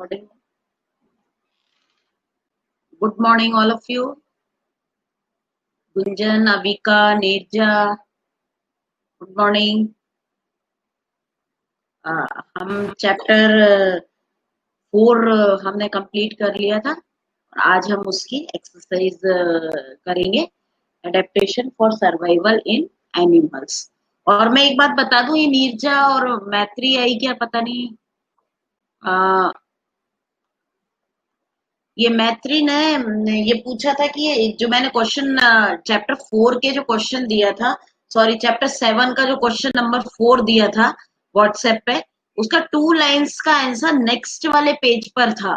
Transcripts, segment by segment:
Recording. Good morning, all of you. Gunjan, Avika, Neerja. Good morning. हम chapter 4 हमने complete कर लिया था और आज हम उसकी एक्सरसाइज करेंगे, adaptation for survival in animals. और मैं एक बात बता दूं, ये नीरजा और मैत्री आई क्या पता नहीं। ये मैत्री ने ये पूछा था कि ये जो मैंने क्वेश्चन चैप्टर 4 के जो क्वेश्चन दिया था, सॉरी चैप्टर 7 का जो क्वेश्चन नंबर 4 दिया था व्हाट्सएप पे, उसका 2 लाइंस का आंसर नेक्स्ट वाले पेज पर था।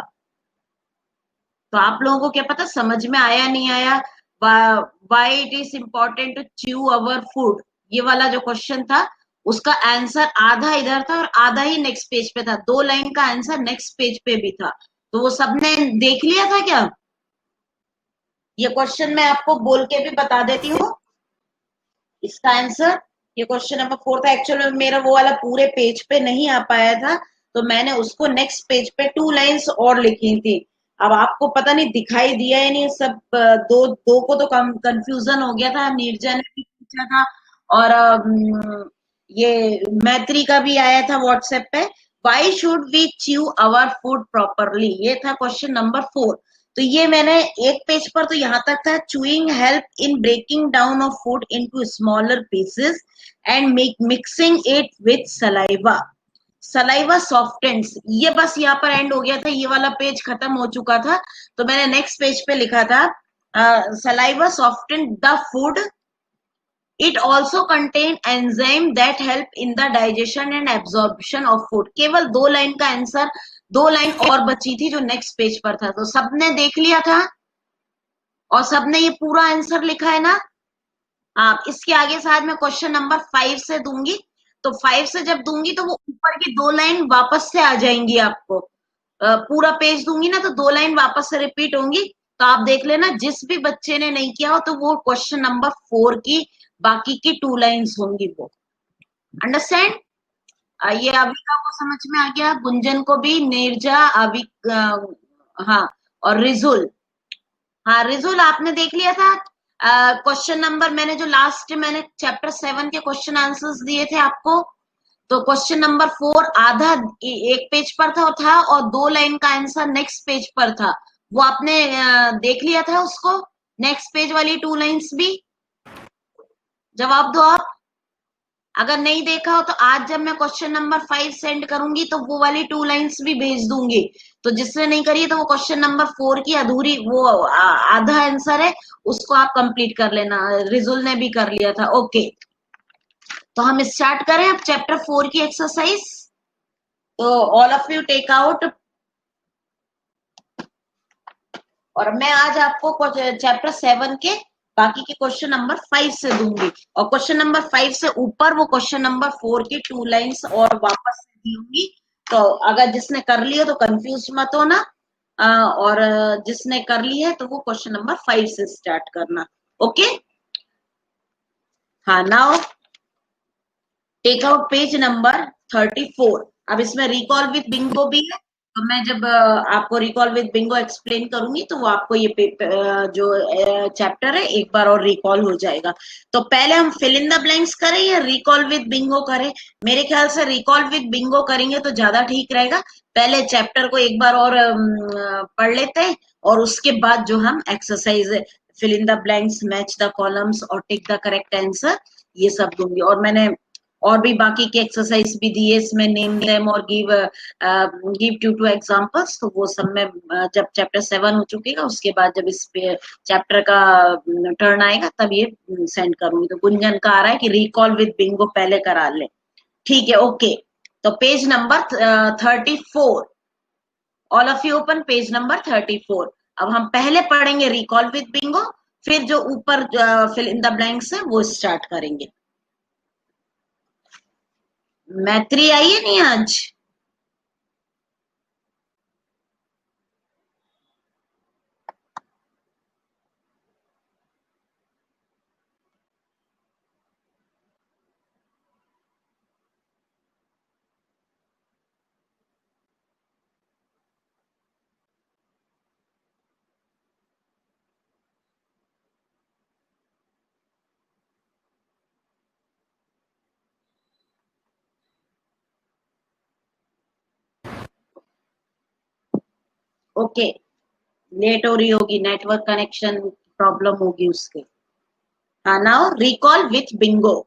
तो आप लोगों को क्या पता समझ में आया नहीं आया। Why it is important to chew our food, ये वाला जो क्वेश्चन था उसका आंसर आधा इधर था और आधा ही नेक्स्ट पेज पे था। 2 लाइन का आंसर नेक्स्ट पेज पे भी था। तो वो सबने देख लिया था क्या? ये क्वेश्चन मैं आपको बोल के भी बता देती हूँ इसका आंसर। ये क्वेश्चन नंबर 4 था। एक्चुअली मेरा वो वाला पूरे पेज पे नहीं आ पाया था, तो मैंने उसको नेक्स्ट पेज पे 2 लाइंस और लिखी थी। अब आपको पता नहीं दिखाई दिया है नहीं, सब दो दो को तो कंफ्यूजन हो गया था। नीरजा ने भी पूछा था और ये मैत्री का भी आया था व्हाट्सएप पे। Why should we chew our food properly, ये था क्वेश्चन नंबर 4। तो ये मैंने एक पेज पर तो यहाँ तक था, chewing help in breaking down of food into smaller pieces and mixing it with saliva, saliva softens. ये बस यहाँ पर एंड हो गया था, ये वाला पेज खत्म हो चुका था। तो मैंने नेक्स्ट पेज पे लिखा था saliva soften the food, it also contain enzyme that help in the digestion and absorption of food. केवल 2 लाइन का आंसर, 2 लाइन और बची थी जो नेक्स्ट पेज पर था। तो सबने देख लिया था और सबने ये पूरा आंसर लिखा है ना। आप इसके आगे शायद मैं क्वेश्चन नंबर 5 से दूंगी, तो 5 से जब दूंगी तो वो ऊपर की 2 लाइन वापस से आ जाएंगी आपको। पूरा पेज दूंगी ना तो 2 लाइन वापस से रिपीट होंगी। तो आप देख लेना, जिस भी बच्चे ने नहीं किया हो तो वो क्वेश्चन नंबर 4 की बाकी की 2 लाइन्स होंगी वो। अंडरस्टैंड? ये अविका को समझ में आ गया, गुंजन को भी, नीरजा, हाँ, और रिजुल। हाँ रिजुल आपने देख लिया था क्वेश्चन नंबर, मैंने जो लास्ट मैंने चैप्टर 7 के क्वेश्चन आंसर्स दिए थे आपको। तो क्वेश्चन नंबर 4 आधा एक पेज पर था और 2 लाइन का आंसर नेक्स्ट पेज पर था। वो आपने देख लिया था उसको, नेक्स्ट पेज वाली 2 लाइंस भी। जवाब दो आप। अगर नहीं देखा हो तो आज जब मैं क्वेश्चन नंबर 5 सेंड करूंगी तो वो वाली 2 लाइंस भी भेज दूंगी। तो जिसने नहीं करी तो वो क्वेश्चन नंबर 4 की अधूरी वो आधा आंसर है, उसको आप कंप्लीट कर लेना। रिजुल ने भी कर लिया था। ओके, तो हम स्टार्ट करें अब चैप्टर 4 की एक्सरसाइज। तो all of you take out, और मैं आज आपको चैप्टर 7 के बाकी के क्वेश्चन नंबर 5 से दूंगी, और क्वेश्चन नंबर 5 से ऊपर वो क्वेश्चन नंबर 4 की 2 लाइंस और वापस से दूंगी। तो अगर जिसने कर लिया तो कंफ्यूज मत होना, और जिसने कर ली है तो वो क्वेश्चन नंबर 5 से स्टार्ट करना। ओके, हाँ, now take out page number 34। अब इसमें रिकॉल विद बिंगो भी है, तो मैं जब आपको रिकॉल विद बिंगो एक्सप्लेन करूंगी तो वो आपको ये जो चैप्टर है एक बार और रिकॉल हो जाएगा। तो पहले हम फिल इन द ब्लैंक्स करें या रिकॉल विद बिंगो करें? मेरे ख्याल से रिकॉल विद बिंगो करेंगे तो ज्यादा ठीक रहेगा। पहले चैप्टर को एक बार और पढ़ लेते हैं और उसके बाद जो हम exercise fill in the blanks, match the columns और टिक द करेक्ट आंसर, ये सब दूंगी। और मैंने और भी बाकी की एक्सरसाइज भी दी है इसमें, नेम देम और गिव 2 एग्जांपल्स। तो वो सब में जब चैप्टर 7 हो चुकेगा उसके बाद जब इस पे चैप्टर का टर्न आएगा तब ये सेंड करूंगी। तो गुंजन का आ रहा है कि रिकॉल विद बिंगो पहले करा ले। ठीक है, ओके। तो page number 34, all of you open page number 34। अब हम पहले पढ़ेंगे रिकॉल विद बिंगो, फिर जो ऊपर फिल इन द ब्लैंक्स है वो स्टार्ट करेंगे। मैत्री आई है नहीं आज? ओके, लेट हो रही होगी, नेटवर्क कनेक्शन प्रॉब्लम होगी उसके। हाँ, now recall with Bingo.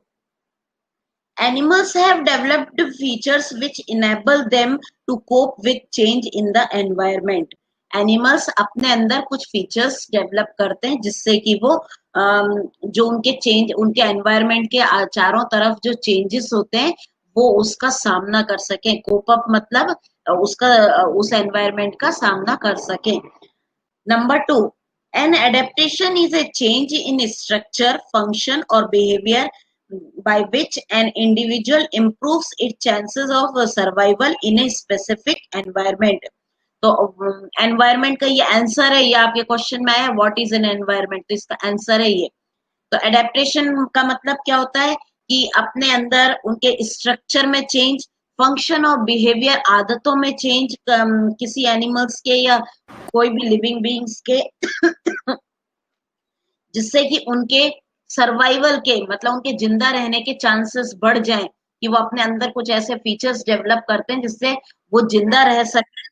Animals have developed features which enable them to cope with change in the environment. Animals अपने अंदर कुछ फीचर्स डेवलप करते हैं जिससे कि वो जो उनके चेंज, उनके एनवायरनमेंट के चारों तरफ जो चेंजेस होते हैं वो उसका सामना कर सकें। कोप अप मतलब उसका उस एनवायरनमेंट का सामना कर सकें। Number two, an adaptation is a change in structure, function, or behavior by which an individual improves its chances of survival in a specific environment. तो एनवायरमेंट का ये आंसर है, ये आपके क्वेश्चन में आया व्हाट इज एन एनवायरमेंट, तो इसका आंसर है ये। तो एडेप्टेशन का मतलब क्या होता है कि अपने अंदर उनके स्ट्रक्चर में चेंज, फंक्शन और बिहेवियर, आदतों में चेंज, किसी एनिमल्स के या कोई भी लिविंग बीइंग्स के जिससे कि उनके सर्वाइवल के मतलब उनके जिंदा रहने के चांसेस बढ़ जाएं, कि वो अपने अंदर कुछ ऐसे फीचर्स डेवलप करते हैं जिससे वो जिंदा रह सके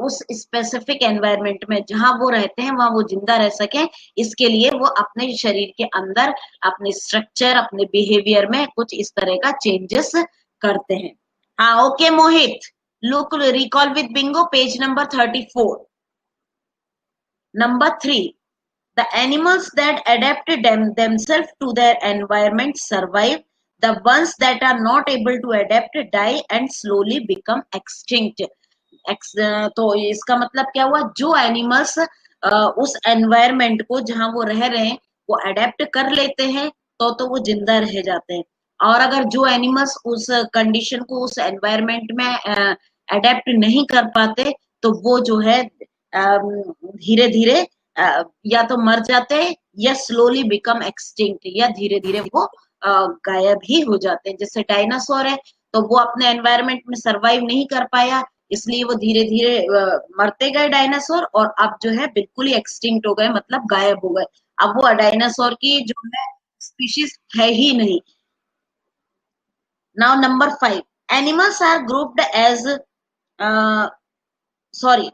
उस स्पेसिफिक एनवायरनमेंट में जहां वो रहते हैं, वहां वो जिंदा रह सके। इसके लिए वो अपने शरीर के अंदर अपने स्ट्रक्चर, अपने बिहेवियर में कुछ इस तरह का चेंजेस करते हैं। हाँ, okay Mohit, look recall with Bingo, page number 34। Number 3, the animals that adapt themselves to their environment survive. The ones that are not able to adapt die and slowly become extinct. तो इसका मतलब क्या हुआ, जो animals उस environment को जहां वो रह रहे हैं वो अडेप्ट कर लेते हैं तो वो जिंदा रह जाते हैं। और अगर जो एनिमल्स उस कंडीशन को, उस एनवायरमेंट में अडेप्ट नहीं कर पाते तो वो जो है धीरे धीरे या तो मर जाते हैं या स्लोली बिकम एक्सटिंक्ट, या धीरे धीरे वो गायब ही हो जाते हैं। जैसे डायनासोर है तो वो अपने एनवायरमेंट में सरवाइव नहीं कर पाया, इसलिए वो धीरे धीरे मरते गए डायनासोर, और अब जो है बिल्कुल ही एक्सटिंक्ट हो गए, मतलब गायब हो गए। अब वो डायनासोर की जो है स्पीशीज है ही नहीं। Now number 5, animals are grouped as sorry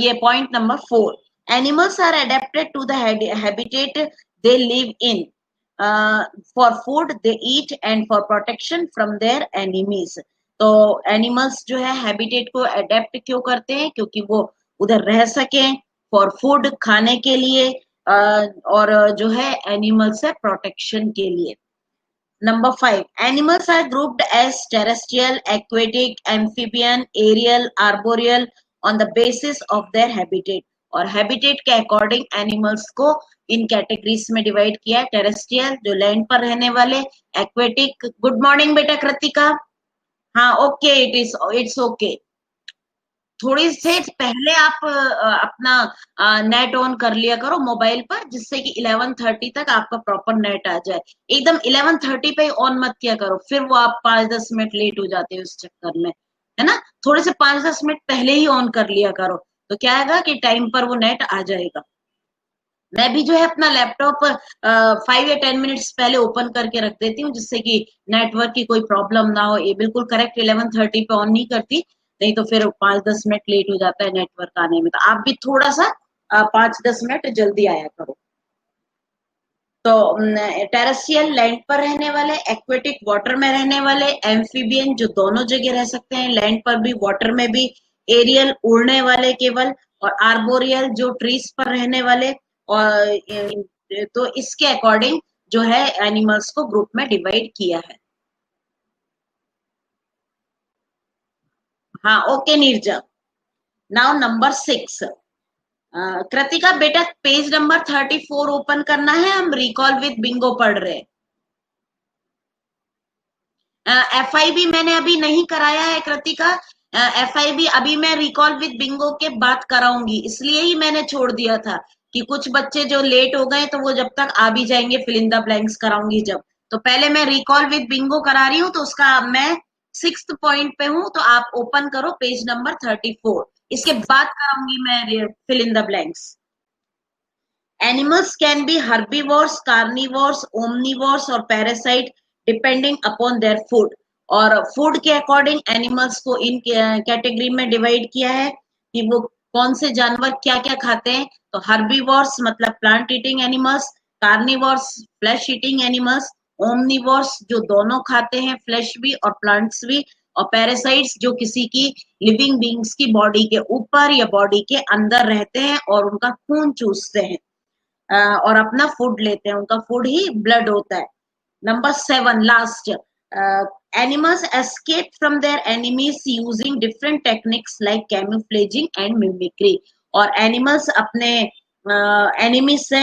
ये point number 4, animals are adapted to the habitat they live in, for food they eat and for protection from their enemies. तो एनिमल्स जो है हैबिटेट को adapt क्यों करते हैं, क्योंकि वो उधर रह सके, फॉर फूड खाने के लिए, और जो है एनिमल से प्रोटेक्शन के लिए। Number 5, animals are grouped as terrestrial, aquatic, amphibian, aerial, arboreal on the basis of their habitat. और habitat के अकॉर्डिंग एनिमल्स को इन कैटेगरीज में डिवाइड किया है। टेरेस्ट्रियल जो लैंड पर रहने वाले, एक्वेटिक, गुड मॉर्निंग बेटा कृतिका, हाँ ओके, इट्स ओके। थोड़ी से पहले आप अपना नेट ऑन कर लिया करो मोबाइल पर, जिससे कि 11:30 तक आपका प्रॉपर नेट आ जाए। एकदम 11:30 पे ऑन मत किया करो, फिर वो आप 5-10 मिनट लेट हो जाते हो उस चक्कर में, है ना। थोड़े से 5-10 मिनट पहले ही ऑन कर लिया करो, तो क्या आएगा कि टाइम पर वो नेट आ जाएगा। मैं भी जो है अपना लैपटॉप 5 या 10 मिनट्स पहले ओपन करके रख देती हूँ, जिससे कि नेटवर्क की कोई प्रॉब्लम ना हो। ये बिल्कुल करेक्ट 11:30 पे ऑन नहीं करती, नहीं तो फिर 5-10 मिनट लेट हो जाता है नेटवर्क आने में। तो आप भी थोड़ा सा 5-10 मिनट जल्दी आया करो। तो टेरेस्ट्रियल लैंड पर रहने वाले, एक्वेटिक वाटर में रहने वाले, एम्फीबियन जो दोनों जगह रह सकते हैं, लैंड पर भी वाटर में भी, एरियल उड़ने वाले केवल, और आर्बोरियल जो ट्रीज पर रहने वाले। और तो इसके अकॉर्डिंग जो है एनिमल्स को ग्रुप में डिवाइड किया है। हाँ okay Neerja. Now number 6, Kritika बेटा पेज नंबर 34 ओपन करना है, हम रिकॉल विद बिंगो पढ़ रहे हैं। FIB मैंने अभी नहीं कराया है कृतिका, FIB अभी मैं रिकॉल विद बिंगो के बात कराऊंगी, इसलिए ही मैंने छोड़ दिया था कि कुछ बच्चे जो लेट हो गए तो वो जब तक आ भी जाएंगे, फिल इन द ब्लैंक्स कराऊंगी जब। तो पहले मैं रिकॉल विद बिंगो करा रही हूँ, तो उसका मैं 6th पॉइंट पे हूँ, तो आप ओपन करो पेज नंबर 34, इसके बाद कराऊंगी मैं fill in the blanks. Animals can be herbivores, carnivores, omnivores और parasite depending upon their food। और फूड के अकॉर्डिंग एनिमल्स को इन कैटेगरी में डिवाइड किया है। कि वो कौन से जानवर क्या क्या खाते हैं। तो हर्बीवोर्स मतलब plant eating animals, carnivores flesh eating animals, omnivores जो दोनों खाते हैं फ्लैश भी और प्लांट्स भी, और पैरासाइट्स जो किसी की लिविंग बींग्स की बॉडी के ऊपर या बॉडी के अंदर रहते हैं और उनका खून चूसते हैं और अपना फूड लेते हैं, उनका फूड ही ब्लड होता है। Number 7, last. Animals escape from their enemies using different techniques like camouflaging and mimicry. और animals अपने enemy से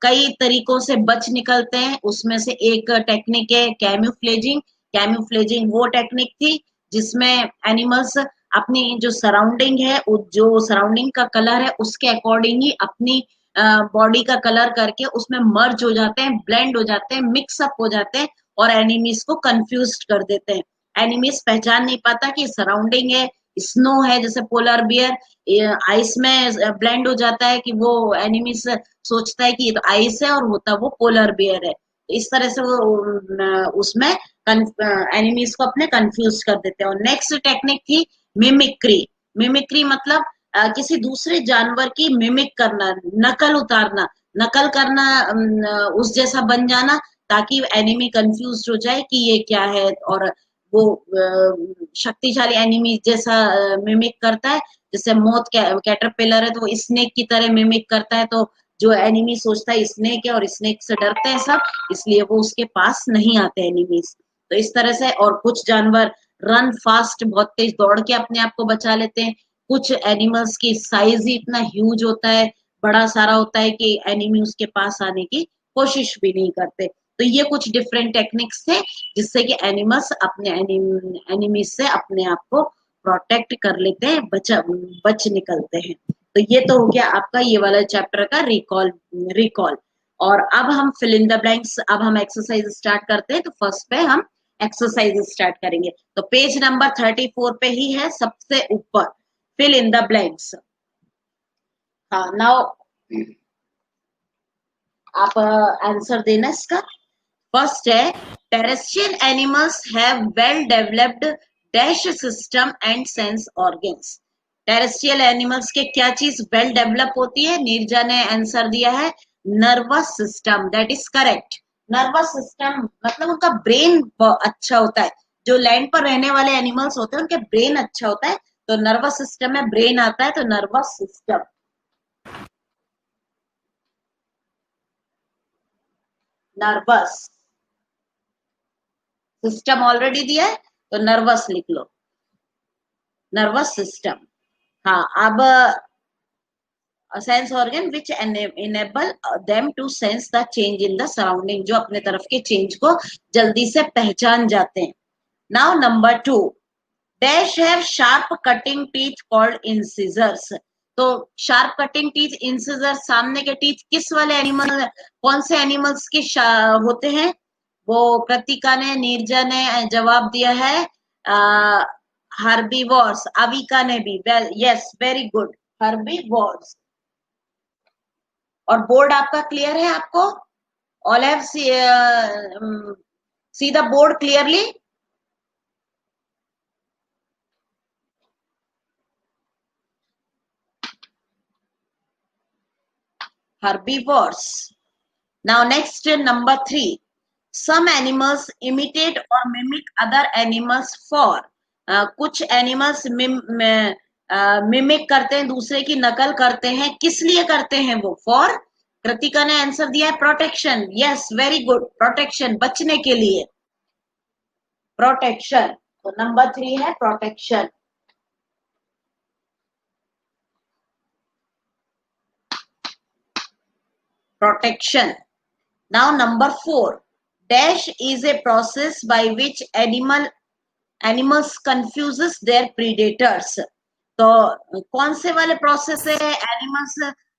कई तरीकों से बच निकलते हैं। उसमें से एक टेक्निक है कैम्यूफ्लेजिंग। कैम्यूफ्लेजिंग वो टेक्निक थी जिसमें एनिमल्स अपनी जो सराउंडिंग है, जो सराउंडिंग का कलर है उसके अकॉर्डिंग ही अपनी बॉडी का कलर करके उसमें मर्ज हो जाते हैं, ब्लेंड हो जाते हैं, मिक्स अप हो जाते हैं और एनिमीज को कंफ्यूज कर देते हैं। एनिमीज पहचान नहीं पाता कि सराउंडिंग है, स्नो है, जैसे पोलर बियर आइस में ब्लेंड हो जाता है कि वो एनिमीज सोचता है कि ये तो आइस है और होता वो पोलर बियर है। तो इस तरह से वो उसमें एनिमीज को अपने कंफ्यूज कर देते हैं। और नेक्स्ट टेक्निक थी मिमिक्री। मिमिक्री मतलब किसी दूसरे जानवर की मिमिक करना, नकल उतारना, नकल करना, उस जैसा बन जाना ताकि एनिमी कंफ्यूज हो जाए कि ये क्या है। और वो शक्तिशाली एनिमी जैसा मिमिक करता है। जैसे मोथ कैटरपिलर है तो वो स्नेक की तरह मिमिक करता है, तो जो एनिमी सोचता है स्नेक है और स्नेक से डरते हैं सब, इसलिए वो उसके पास नहीं आते एनिमीज। तो इस तरह से, और कुछ जानवर रन फास्ट, बहुत तेज दौड़ के अपने आप को बचा लेते हैं। कुछ एनिमल्स की साइज ही इतना ह्यूज होता है, बड़ा सारा होता है कि एनिमी उसके पास आने की कोशिश भी नहीं करते। तो ये कुछ डिफरेंट टेक्निक्स थे जिससे कि एनिमल्स अपने एनिमीज से अपने आप को प्रोटेक्ट कर लेते हैं, बच निकलते हैं। तो ये तो हो गया आपका ये वाला चैप्टर का रिकॉल। और अब हम फिल इन द ब्लैंक्स, अब हम एक्सरसाइज स्टार्ट करते हैं। तो फर्स्ट पे हम एक्सरसाइज स्टार्ट करेंगे। तो पेज नंबर 34 पे ही है सबसे ऊपर, fill in the blanks. Now आप आंसर देना इसका। फर्स्ट है terrestrial animals have well developed dash system and sense organs. Terrestrial animals के क्या चीज वेल डेवलप होती है? नीरजा ने आंसर दिया है nervous system, that is correct. Nervous system मतलब उनका ब्रेन अच्छा होता है। जो लैंड पर रहने वाले एनिमल्स होते हैं उनके ब्रेन अच्छा होता है, तो नर्वस सिस्टम में ब्रेन आता है, तो nervous system. Nervous system already दिया है तो नर्वस लिख लो, नर्वस सिस्टम। हाँ, अब sense organ which enable them to sense the change in the surrounding, जो अपने तरफ के चेंज को जल्दी से पहचान जाते हैं। Now number 2, dash have sharp cutting teeth called incisors. तो शार्प कटिंग टीथ, इंसिजर सामने के टीथ किस वाले एनिमल, कौन से एनिमल्स के होते हैं? वो कृतिका ने, नीरजा ने जवाब दिया है हर्बीवोर्स। अविका ने भी, well yes very good, herbivores. और बोर्ड आपका क्लियर है? आपको all have see the board clearly? Herbivores. Now next, number 3. Some animals imitate or mimic other animals for. कुछ एनिमल्स मिमिक करते हैं, दूसरे की नकल करते हैं। किस लिए करते हैं वो? फॉर, कृतिका ने आंसर दिया है protection. Yes very good, protection, बचने के लिए, प्रोटेक्शन। तो नंबर 3 है protection. Protection. Now number 4. Dash is a process by which animals confuses their predators. तो कौन से वाले प्रोसेस है? एनिमल्स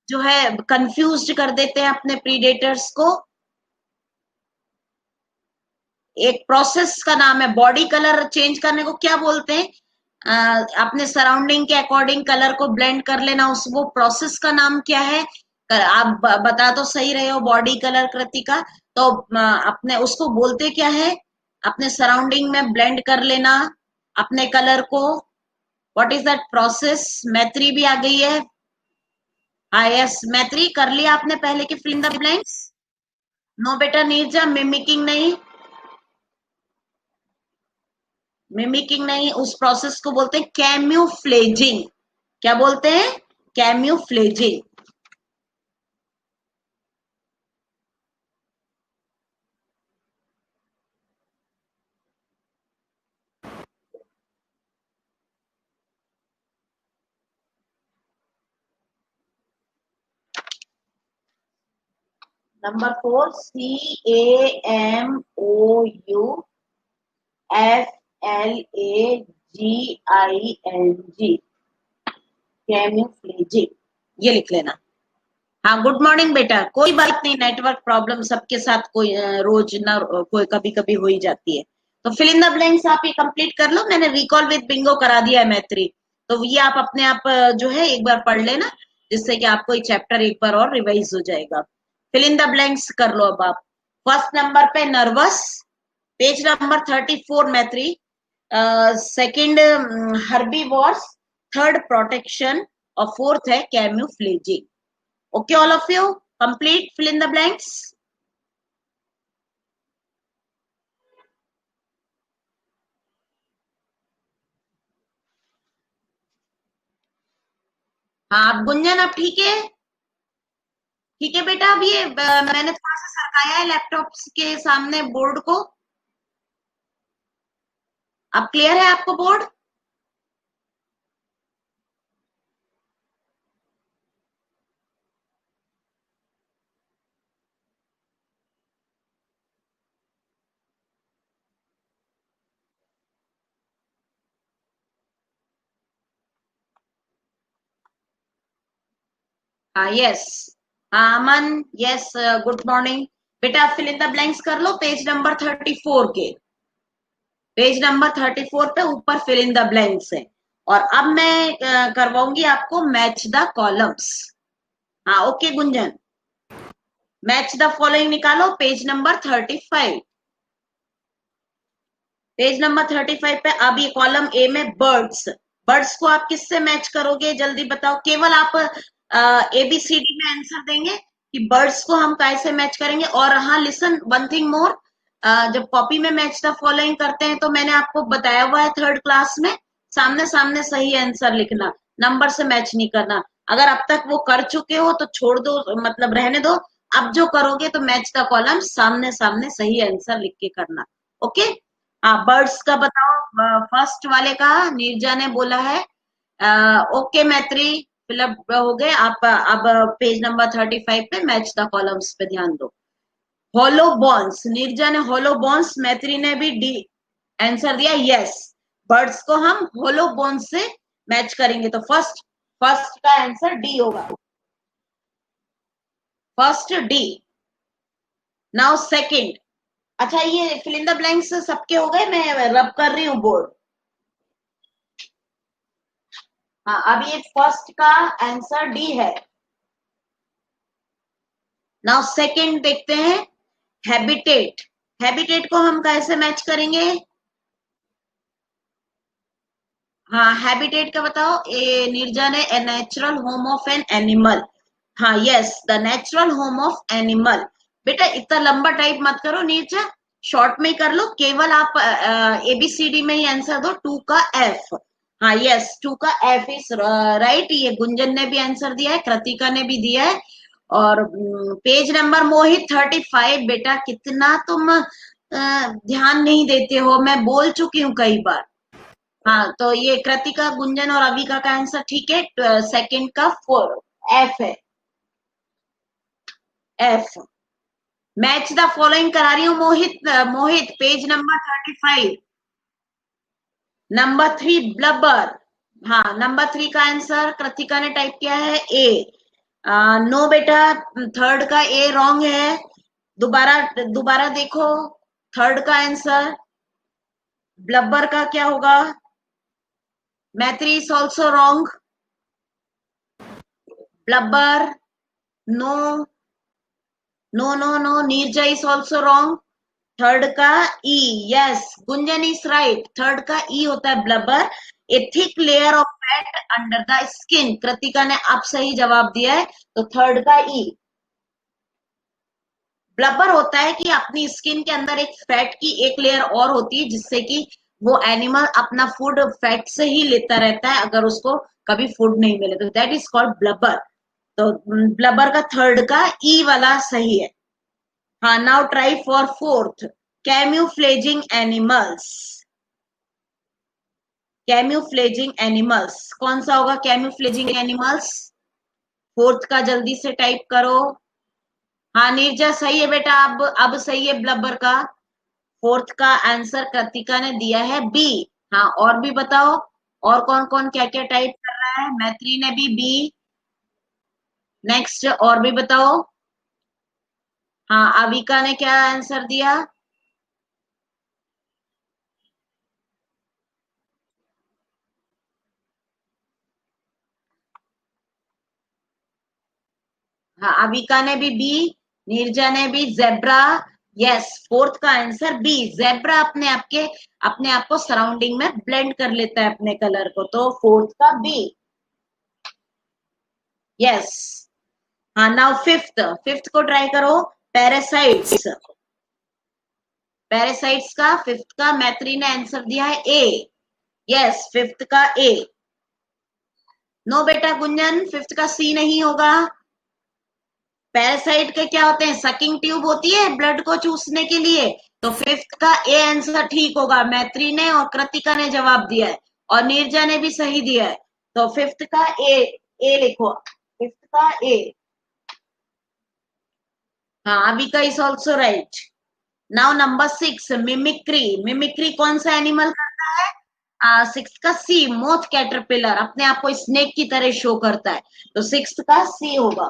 जो है कंफ्यूज कर देते हैं अपने प्रीडेटर्स को। एक प्रोसेस का नाम है, बॉडी कलर चेंज करने को क्या बोलते हैं? अपने सराउंडिंग के अकॉर्डिंग कलर को ब्लेंड कर लेना, उस वो प्रोसेस का नाम क्या है? आप बता तो सही रहे हो, बॉडी कलर, कृतिका। तो अपने उसको बोलते क्या है? अपने सराउंडिंग में ब्लेंड कर लेना अपने कलर को, व्हाट इज दैट प्रोसेस? मैत्री भी आ गई है। हाँ यस, मैत्री कर लिया आपने पहले की fill in the blanks? No बेटा नीरजा, मिमिकिंग नहीं, मिमिकिंग नहीं, उस प्रोसेस को बोलते हैं कैम्यूफ्लेजिंग। क्या बोलते हैं? कैम्यूफ्लेजिंग। नंबर 4, CAMOUFLAGING, कैम्यूफ्लेजिंग, ये लिख लेना। हाँ गुड मॉर्निंग बेटा, कोई बात नहीं, नेटवर्क प्रॉब्लम सबके साथ कोई रोज ना कोई कभी कभी हो ही जाती है। तो फिल इन द ब्लैंक्स आप ये कंप्लीट कर लो, मैंने रिकॉल विद बिंगो करा दिया है मैत्री, तो ये आप अपने आप जो है एक बार पढ़ लेना, जिससे कि आपको ये चैप्टर एक बार और रिवाइज हो जाएगा। फिल इन द ब्लैंक्स कर लो अब आप। फर्स्ट नंबर पे नर्वस, पेज नंबर 34 मैत्री। सेकंड हर्बीवोर्स, थर्ड प्रोटेक्शन, और फोर्थ है कैम्यूफ्लेजिंग। Okay, all of you, complete, fill in the blanks. हाँ आप गुंजन, अब ठीक है? ठीक है बेटा, अब ये मैंने थोड़ा सा सरकाया है लैपटॉप के सामने बोर्ड को। अब क्लियर है आपको बोर्ड? हाँ यस, हाँ अमन यस, गुड मॉर्निंग बेटा। फिल इन द ब्लैंक्स कर लो पेज नंबर 34 के, पेज नंबर 34 पे ऊपर फिल इन द ब्लैंक्स है। और अब मैं करवाऊंगी आपको मैच द कॉलम्स। हाँ okay Gunjan, match the following निकालो, पेज नंबर 35, पेज नंबर 35 पे। अब ये कॉलम ए में बर्ड्स, बर्ड्स को आप किससे मैच करोगे जल्दी बताओ? केवल आप ABCD में आंसर देंगे कि बर्ड्स को हम कैसे मैच करेंगे। और हाँ लिसन वन थिंग मोर, जब कॉपी में मैच द फॉलोइंग करते हैं तो मैंने आपको बताया हुआ है थर्ड क्लास में, सामने सामने सही आंसर लिखना, नंबर से मैच नहीं करना। अगर अब तक वो कर चुके हो तो छोड़ दो, मतलब रहने दो। अब जो करोगे तो मैच द कॉलम सामने सामने सही आंसर लिख के करना। ओके, हाँ बर्ड्स का बताओ, फर्स्ट वाले का नीरजा ने बोला है। ओके मैत्री, फिलअप हो गए आप। अब पेज नंबर 35 पे मैच द कॉलम्स पे ध्यान दो। होलो बॉन्स, नीरजा ने होलो बॉन्स, मैत्री ने भी डी आंसर दिया यस। बर्ड्स को हम होलो बॉन्स से मैच करेंगे, तो फर्स्ट फर्स्ट का आंसर डी होगा, फर्स्ट डी। नाउ सेकंड, अच्छा ये फिल इन द ब्लैंक्स सबके हो गए, मैं रब कर रही हूँ बोर्ड। हाँ अब ये फर्स्ट का आंसर डी है। नाउ सेकंड देखते हैं, हैबिटेट, हैबिटेट को हम कैसे मैच करेंगे? हाँ हैबिटेट का बताओ, ए नीरजा ने A natural home of an animal. हाँ yes, the natural home of animal. बेटा इतना लंबा टाइप मत करो नीरजा, शॉर्ट में ही कर लो, केवल आप ABCD में ही आंसर दो। 2 का F, हाँ यस 2 का F इज राइट। ये गुंजन ने भी आंसर दिया है, कृतिका ने भी दिया है। और पेज नंबर मोहित 35, बेटा कितना तुम ध्यान नहीं देते हो, मैं बोल चुकी हूँ कई बार। हाँ तो ये कृतिका, गुंजन और अविका का आंसर ठीक है। सेकंड का 4 F है, F। मैच द फॉलोइंग करा रही हूँ मोहित, मोहित पेज नंबर 35, नंबर 3 ब्लबर। हाँ नंबर 3 का आंसर कृतिका ने टाइप किया है ए। नो बेटा, थर्ड का ए रॉन्ग है, दोबारा दोबारा देखो, थर्ड का आंसर ब्लबर का क्या होगा? Maitri is also wrong, blubber no, no no no, Neerja is also wrong, third का E, yes Gunjan is right, third का ई होता है blubber, a thick layer of fat under the skin. Kritika ने अब सही जवाब दिया है, तो थर्ड का ई। ब्लबर होता है कि अपनी स्किन के अंदर एक फैट की एक लेयर और होती है, जिससे कि वो एनिमल अपना फूड फैट से ही लेता रहता है अगर उसको कभी फूड नहीं मिले, तो दैट इज कॉल्ड ब्लबर। तो ब्लबर का थर्ड का ई वाला सही है। हाँ, now try for fourth, camouflaging animals. Camouflaging animals कौन सा होगा? कैम्यूफ्लेजिंग एनिमल्स फोर्थ का जल्दी से टाइप करो। हाँ नीरजा सही है बेटा, अब सही है ब्लबर का। फोर्थ का आंसर कृतिका ने दिया है बी। हाँ और भी बताओ, और कौन कौन क्या क्या टाइप कर रहा है? मैत्री ने भी बी। नेक्स्ट और भी बताओ। हाँ अविका ने क्या आंसर दिया? हाँ अविका ने भी बी, नीरजा ने भी जेब्रा। यस, फोर्थ का आंसर बी, जेब्रा अपने आप को सराउंडिंग में ब्लेंड कर लेता है अपने कलर को, तो फोर्थ का बी। यस। हाँ नाउ फिफ्थ, फिफ्थ को ट्राई करो, पैरासाइट्स। पैरासाइट्स का फिफ्थ का मैत्री ने आंसर दिया है ए। यस, फिफ्थ का ए। नो बेटा गुंजन, फिफ्थ का सी नहीं होगा। पैरासाइट के क्या होते हैं? सकिंग ट्यूब होती है ब्लड को चूसने के लिए, तो फिफ्थ का ए आंसर ठीक होगा। मैत्री ने और कृतिका ने जवाब दिया है, और नीरजा ने भी सही दिया है, तो फिफ्थ का ए। ए लिखो, फिफ्थ का ए। हाँ अभी का is also right. Now number six, mimicry. Mimicry कौन सा एनिमल करता है? सिक्स का सी, मोथ कैटरपिलर अपने आप को स्नेक की तरह शो करता है, तो सिक्स का सी होगा।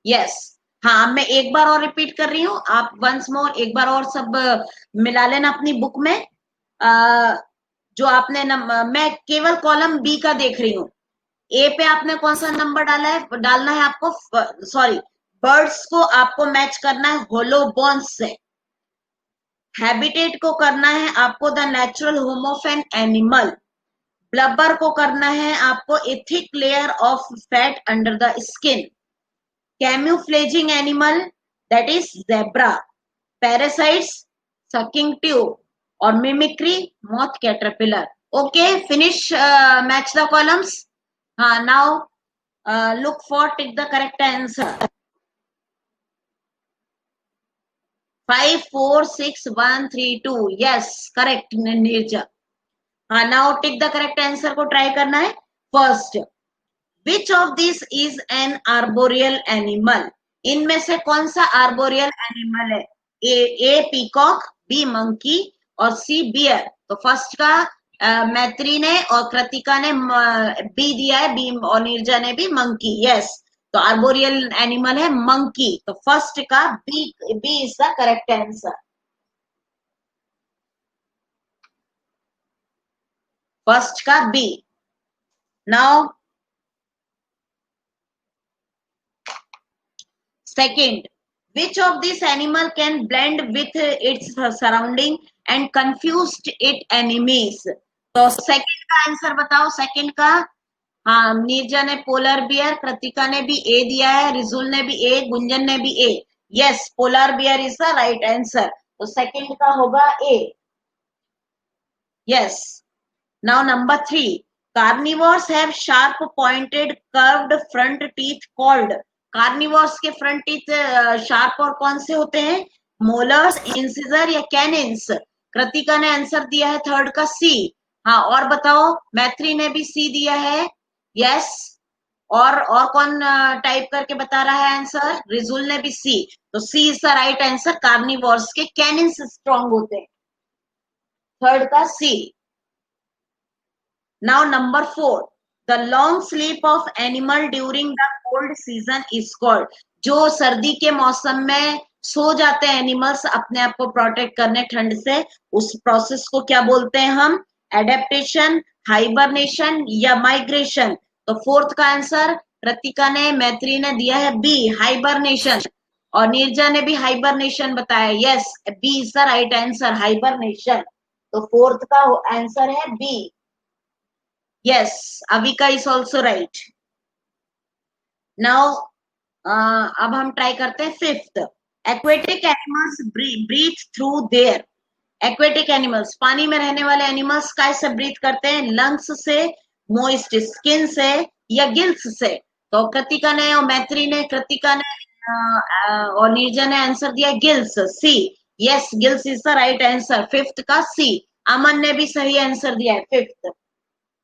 यस। हाँ मैं एक बार और रिपीट कर रही हूँ, आप वंस मोर एक बार और सब मिला लेना अपनी बुक में। जो आपने मैं केवल कॉलम बी का देख रही हूँ। ए पे आपने कौन सा नंबर डालना है आपको, सॉरी, बर्ड्स को आपको मैच करना है होलो बोन्स से। हैबिटेट को करना है आपको the natural home of an animal. Blubber को करना है आपको a thick layer of fat under the skin. Camouflaging animal that is zebra. Parasites sucking tube, और mimicry moth caterpillar. Okay finish, match the columns. हाँ now look for tick the correct answer. 5 4 6 1 3 2, yes correct Neerja. हाँ now tick the correct answer को try करना है। First, which of this is an arboreal animal? इनमें से कौन सा arboreal animal है? ए पीकॉक, बी मंकी, और सी बियर। तो फर्स्ट का मैत्री ने और कृतिका ने बी दिया है, बी, और नीरजा ने भी मंकी। यस, तो आर्बोरियल एनिमल है मंकी, तो फर्स्ट का B, B is the correct answer. First का B. Now second, which of this animal can blend with its surrounding and confused its enemies? तो सेकंड का आंसर बताओ, second का। हाँ नीरजा ने पोलर बियर, कृतिका ने भी ए दिया है, रिजुल ने भी ए, गुंजन ने भी A. Yes, polar bear is the right answer, तो सेकंड का होगा A. Yes. Now number three, carnivores have sharp pointed curved front teeth called. Carnivores के फ्रंट टीथ शार्प और कौन से होते हैं? मोलर्स, इंसिजर या कैनिन्स। कृतिका ने आंसर दिया है थर्ड का सी। हाँ और बताओ, मैत्री ने भी सी दिया है। यस, और कौन टाइप करके बता रहा है आंसर? रिजुल ने भी सी, तो C is the right answer. Carnivores के कैनिन्स स्ट्रॉन्ग होते हैं, थर्ड का सी। Now number four, the long sleep of animal during the cold season is called। जो सर्दी के मौसम में सो जाते हैं एनिमल्स अपने आप को प्रोटेक्ट करने ठंड से, उस प्रोसेस को क्या बोलते हैं हम? एडेप्टेशन, हाइबरनेशन या माइग्रेशन। तो फोर्थ का आंसर कृतिका ने, मैत्री ने दिया है बी, हाइबरनेशन। और नीरजा ने भी हाइबरनेशन बताया, yes B is the right answer, hibernation. तो फोर्थ का आंसर है B. Yes, Avika is also right. Now अब हम ट्राई करते हैं fifth. Aquatic animals breathe through their, aquatic animals पानी में रहने वाले एनिमल्स कैसे ब्रीथ करते हैं, लंग्स से, मोइस्ट स्किन से, या गिल्स से। तो कृतिका ने और मैत्री ने, कृतिका ने और नीरजा ने आंसर दिया gills, C. Yes, gills is the right answer, fifth का सी। अमन ने भी सही आंसर दिया है, फिफ्थ।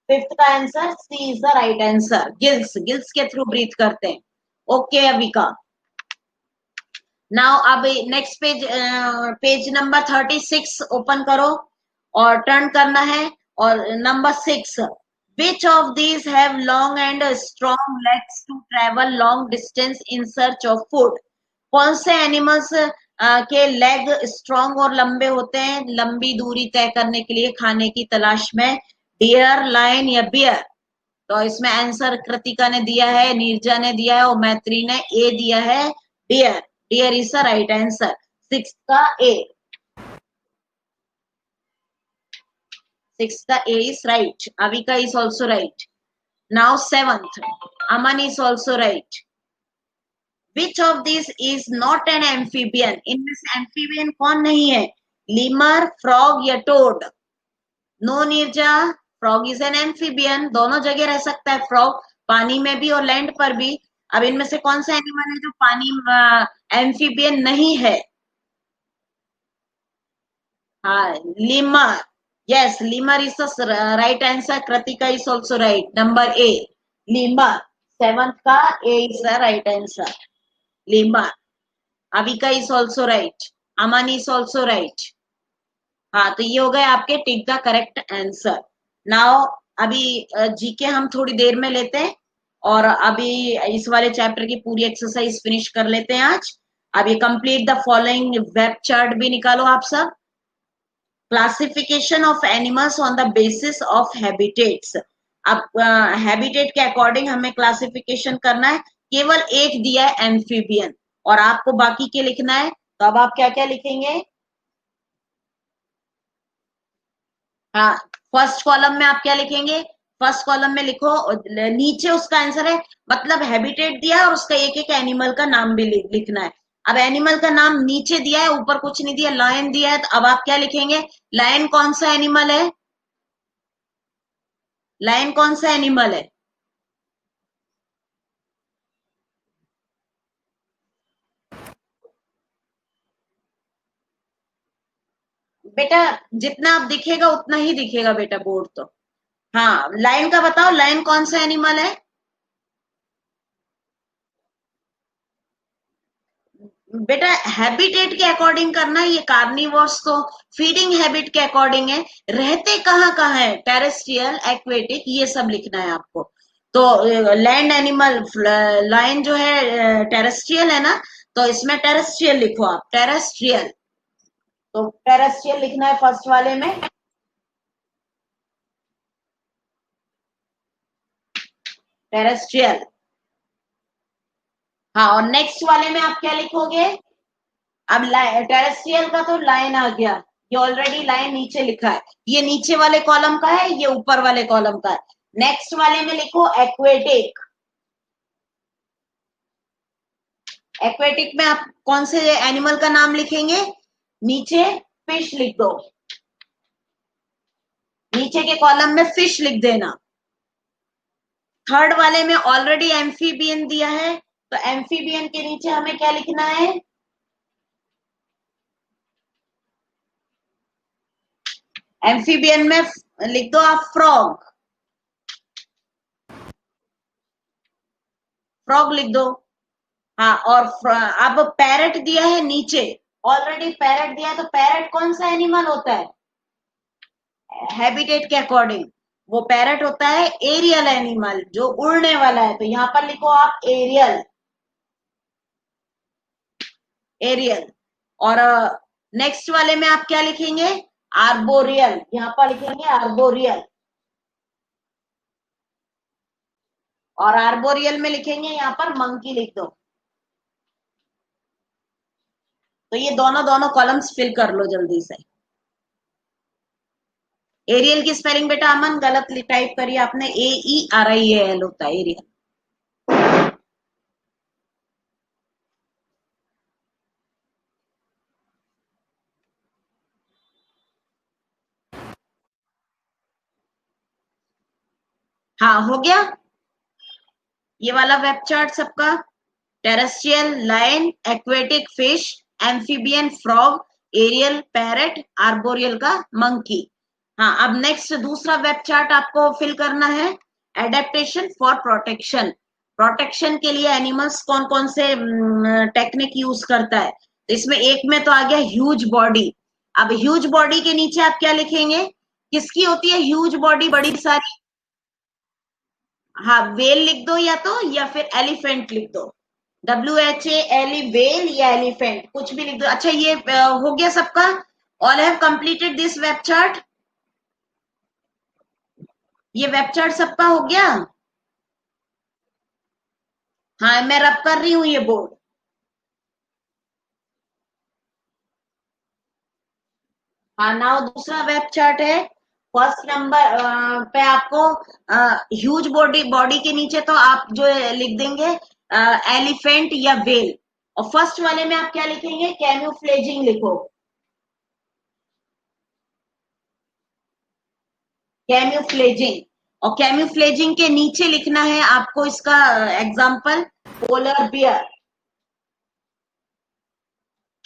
फिफ्थ का answer C is the right answer, gills, gills के थ्रू ब्रीथ करते हैं। ओके अविका। नाउ अब next page, page number 36 open करो और टर्न करना है। और number 6, which of these have long and strong legs to travel long distance in search of food. कौन से एनिमल्स के लेग स्ट्रॉन्ग और लंबे होते हैं लंबी दूरी तय करने के लिए खाने की तलाश में, डियर, लायन या बियर। तो इसमें आंसर कृतिका ने दिया है, नीरजा ने दिया है और मैत्री ने ए दिया है, deer. Deer is the right answer, six का ए। सिक्स का A is right. Avika is also right. Now seventh, Aman is also right. Which of this is not an amphibian, इनमें से एम्फीबियन कौन नहीं है, लीमर, फ्रॉग या toad. No Neerja, frog is an amphibian, दोनों जगह रह सकता है फ्रॉग, पानी में भी और लैंड पर भी। अब इनमें से कौन सा एनिमल है जो पानी एम्फीबियन नहीं है। हाँ, lemur. Yes, lemur is the right answer, Kritika is also right, number A, lemur. Seventh का A is the right answer, lemur. Avika is also right, Aman is also right. हाँ, तो ये हो गए आपके tick the correct answer. Now अभी GK हम थोड़ी देर में लेते हैं और अभी इस वाले चैप्टर की पूरी एक्सरसाइज फिनिश कर लेते हैं आज। अब ये complete the following web chart भी निकालो आप सब। Classification of animals on the basis of habitats. अब हैबिटेट के अकॉर्डिंग हमें क्लासिफिकेशन करना है। केवल एक दिया है एम्फीबियन और आपको बाकी के लिखना है। तो अब आप क्या क्या लिखेंगे। हाँ, फर्स्ट कॉलम में आप क्या लिखेंगे, फर्स्ट कॉलम में लिखो, नीचे उसका आंसर है, मतलब हैबिटेट दिया है और उसका एक एक एनिमल का नाम भी लिखना है। अब एनिमल का नाम नीचे दिया है, ऊपर कुछ नहीं दिया, लायन दिया है, तो अब आप क्या लिखेंगे, लायन कौन सा एनिमल है, लायन कौन सा एनिमल है। बेटा जितना आप दिखेगा उतना ही दिखेगा बेटा बोर्ड तो। हाँ, लायन का बताओ, लायन कौन सा एनिमल है। बेटा हैबिटेट के अकॉर्डिंग करना है, ये कार्निवोर्स तो फीडिंग हैबिट के अकॉर्डिंग है, रहते कहाँ कहाँ है, टेरेस्ट्रियल, एक्वेटिक, ये सब लिखना है आपको। तो लैंड एनिमल, लायन जो है टेरेस्ट्रियल है ना, तो इसमें टेरेस्ट्रियल लिखो आप, टेरेस्ट्रियल। तो टेरेस्ट्रियल लिखना है फर्स्ट वाले में, टेरेस्ट्रियल। हाँ, और नेक्स्ट वाले में आप क्या लिखोगे, अब टेरेस्ट्रियल का तो लाइन आ गया, ये ऑलरेडी लाइन नीचे लिखा है, ये नीचे वाले कॉलम का है, ये ऊपर वाले कॉलम का है। नेक्स्ट वाले में लिखो एक्वेटिक। एक्वेटिक में आप कौन से एनिमल का नाम लिखेंगे, नीचे फिश लिख दो, नीचे के कॉलम में फिश लिख देना। थर्ड वाले में ऑलरेडी एम्फीबियन दिया है, तो एम्फीबियन के नीचे हमें क्या लिखना है, एम्फीबियन में लिख दो आप फ्रॉग, फ्रॉग लिख दो। हाँ, और अब पैरट दिया है नीचे, ऑलरेडी पैरट दिया है, तो पैरट कौन सा एनिमल होता है, हैबिटेट के अकॉर्डिंग वो पैरट होता है एरियल एनिमल, जो उड़ने वाला है, तो यहां पर लिखो आप एरियल, एरियल। और नेक्स्ट वाले में आप क्या लिखेंगे, आर्बोरियल, यहां पर लिखेंगे आर्बोरियल। और आर्बोरियल में लिखेंगे यहां पर मंकी लिख दो। तो ये दोनों दोनों कॉलम्स फिल कर लो जल्दी से। एरियल की स्पेलिंग बेटा अमन गलत टाइप करिए आपने, AERIAL होता है एरियल। हाँ हो गया ये वाला वेब चार्ट सबका। Terrestrial lion, aquatic fish, amphibian frog, aerial parrot, arboreal का मंकी। हाँ अब नेक्स्ट दूसरा वेब चार्ट आपको फिल करना है। एडेप्टेशन फॉर प्रोटेक्शन, प्रोटेक्शन के लिए एनिमल्स कौन कौन से टेक्निक यूज करता है। तो इसमें एक में तो आ गया ह्यूज बॉडी। अब ह्यूज बॉडी के नीचे आप क्या लिखेंगे, किसकी होती है ह्यूज बॉडी बड़ी सारी। हाँ वेल लिख दो या फिर एलिफेंट लिख दो। WHALE वेल या एलिफेंट कुछ भी लिख दो। अच्छा ये हो गया सबका। All have completed this web chart. ये वेब चार्ट सबका हो गया। हाँ मैं रब कर रही हूँ ये बोर्ड। हाँ नाउ दूसरा वेब चार्ट है। फर्स्ट नंबर पे आपको ह्यूज बॉडी, बॉडी के नीचे तो आप जो लिख देंगे एलिफेंट या वेल। और फर्स्ट वाले में आप क्या लिखेंगे, कैम्यूफ्लेजिंग लिखो। कैम्यूफ्लेजिंग। और कैम्यूफ्लेजिंग के नीचे लिखना है आपको इसका example, polar bear.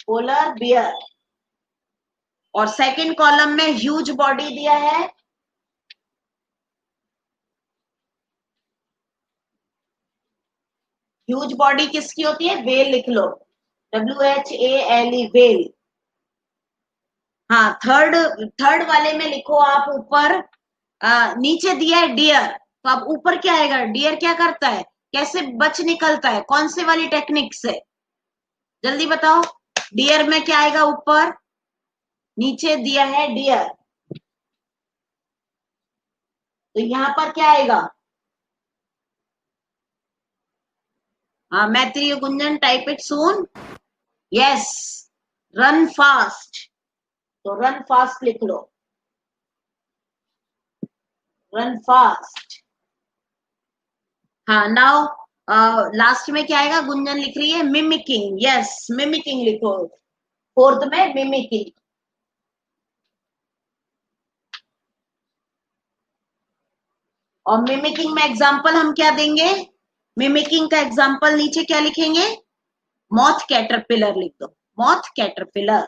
Polar bear. और सेकंड कॉलम में ह्यूज बॉडी दिया है। ह्यूज बॉडी किसकी होती है, वेल लिख लो। WHALE well. हाँ थर्ड, थर्ड वाले में लिखो आप ऊपर नीचे दिया है डियर। तो अब ऊपर क्या आएगा, डियर क्या करता है, कैसे बच निकलता है, कौन से वाली टेक्निक से, जल्दी बताओ। डियर में क्या आएगा ऊपर, नीचे दिया है डियर, तो यहां पर क्या आएगा। हाँ Maitri Gunjan type it soon. Yes run fast, तो रन फास्ट लिख लो। Run fast. हाँ नाउ लास्ट में क्या आएगा, गुंजन लिख रही है मिमिकिंग। यस मिमिकिंग लिखो, फोर्थ में मिमिकिंग। और मिमिकिंग में एग्जांपल हम क्या देंगे, मिमिकिंग का एग्जांपल नीचे क्या लिखेंगे, मॉथ कैटरपिलर लिख दो। Moth caterpillar.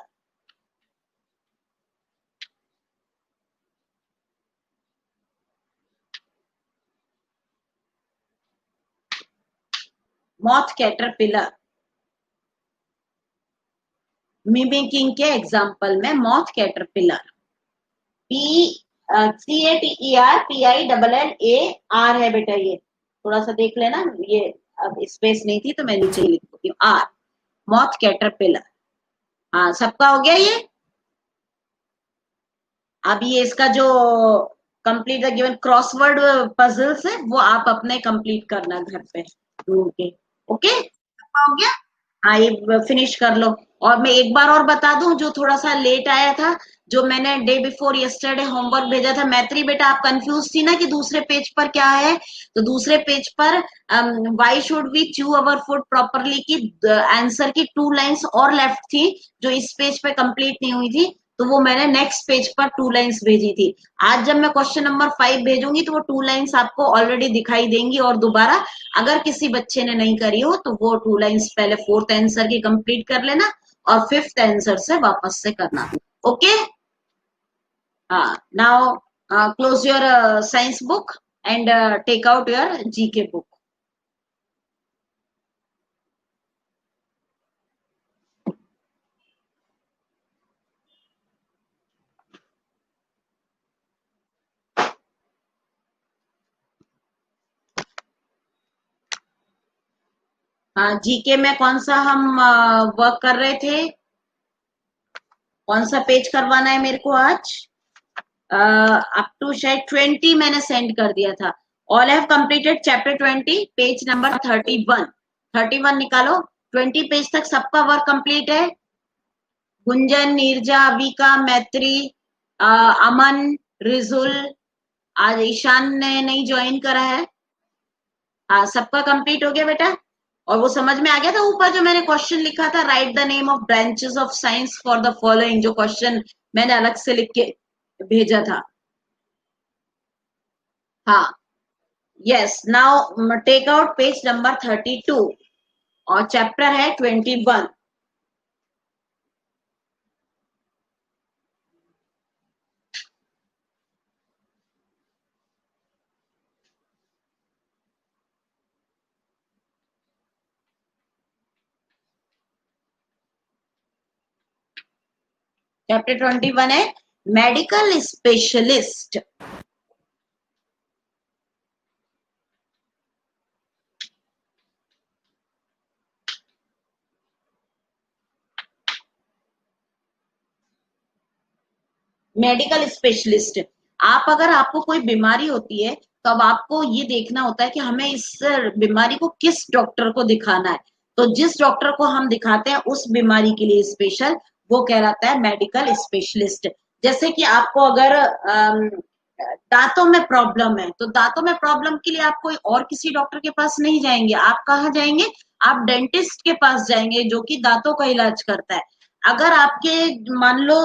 Moth caterpillar mimicking के एग्जांपल में मॉथ कैटरपिलर। CATERPILLAR है बेटा, ये थोड़ा सा देख लेना, ये अब स्पेस नहीं थी तो मैं नीचे ही लिख देती हूँ आर। Moth caterpillar. हाँ सबका हो गया ये। अब ये इसका जो complete the given crossword puzzles है वो आप अपने कंप्लीट करना घर पे ढूंढ के। ओके सबका हो गया। हाँ ये फिनिश कर लो। और मैं एक बार और बता दूं, जो थोड़ा सा लेट आया था, जो मैंने डे बिफोर यस्टरडे होमवर्क भेजा था, मैत्री बेटा आप कंफ्यूज थी ना कि दूसरे पेज पर क्या है। तो दूसरे पेज पर why should we chew our food properly की आंसर की 2 लाइंस और लेफ्ट थी, जो इस पेज पे कंप्लीट नहीं हुई थी, तो वो मैंने नेक्स्ट पेज पर 2 लाइंस भेजी थी। आज जब मैं क्वेश्चन नंबर 5 भेजूंगी तो वो 2 लाइंस आपको ऑलरेडी दिखाई देंगी। और दोबारा अगर किसी बच्चे ने नहीं करी हो तो वो 2 लाइंस पहले फोर्थ आंसर की कंप्लीट कर लेना और फिफ्थ आंसर से वापस से करना। ओके हाँ now close your science book and take out your GK book. हाँ जीके में कौन सा हम वर्क कर रहे थे, कौन सा पेज करवाना है मेरे को आज, अप टू शायद 20 मैंने सेंड कर दिया था। All have completed chapter 20 page number 31। 31 निकालो, 20 पेज तक सबका वर्क कंप्लीट है। गुंजन, नीरजा, अविका, मैत्री, अमन, रिजुल, आज ईशान ने नहीं ज्वाइन करा है। हाँ, सबका कंप्लीट हो गया बेटा? और वो समझ में आ गया था ऊपर जो मैंने क्वेश्चन लिखा था, write the name of branches of science for the following, जो क्वेश्चन मैंने अलग से लिख के भेजा था। हाँ, yes, now take out page number 32 और चैप्टर है 21। चैप्टर 21 है मेडिकल स्पेशलिस्ट। मेडिकल स्पेशलिस्ट, आप अगर आपको कोई बीमारी होती है तो अब आपको ये देखना होता है कि हमें इस बीमारी को किस डॉक्टर को दिखाना है। तो जिस डॉक्टर को हम दिखाते हैं उस बीमारी के लिए स्पेशल, वो कहलाता है मेडिकल स्पेशलिस्ट। जैसे कि आपको अगर दांतों में प्रॉब्लम है तो दांतों में प्रॉब्लम के लिए आप कोई और किसी डॉक्टर के पास नहीं जाएंगे, आप कहाँ जाएंगे? आप डेंटिस्ट के पास जाएंगे जो कि दांतों का इलाज करता है। अगर आपके मान लो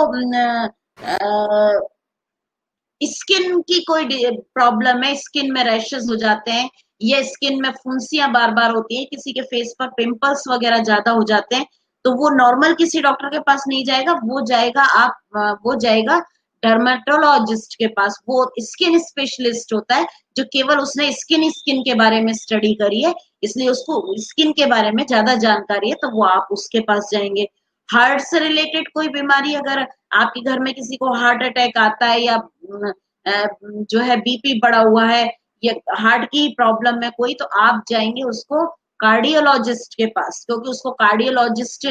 स्किन की कोई प्रॉब्लम है, स्किन में रैशेस हो जाते हैं, या स्किन में फुंसियां बार बार होती है, किसी के फेस पर पिंपल्स वगैरह ज्यादा हो जाते हैं, तो वो नॉर्मल किसी डॉक्टर के पास नहीं जाएगा, वो जाएगा डर्मेटोलॉजिस्ट के पास। वो स्किन स्पेशलिस्ट होता है, जो केवल उसने स्किन के बारे में स्टडी करी है, इसलिए उसको स्किन के बारे में ज्यादा जानकारी है, तो वो आप उसके पास जाएंगे। हार्ट से रिलेटेड कोई बीमारी, अगर आपके घर में किसी को हार्ट अटैक आता है, या जो है बीपी बढ़ा हुआ है, या हार्ट की प्रॉब्लम है कोई, तो आप जाएंगे उसको कार्डियोलॉजिस्ट के पास, क्योंकि उसको कार्डियोलॉजिस्ट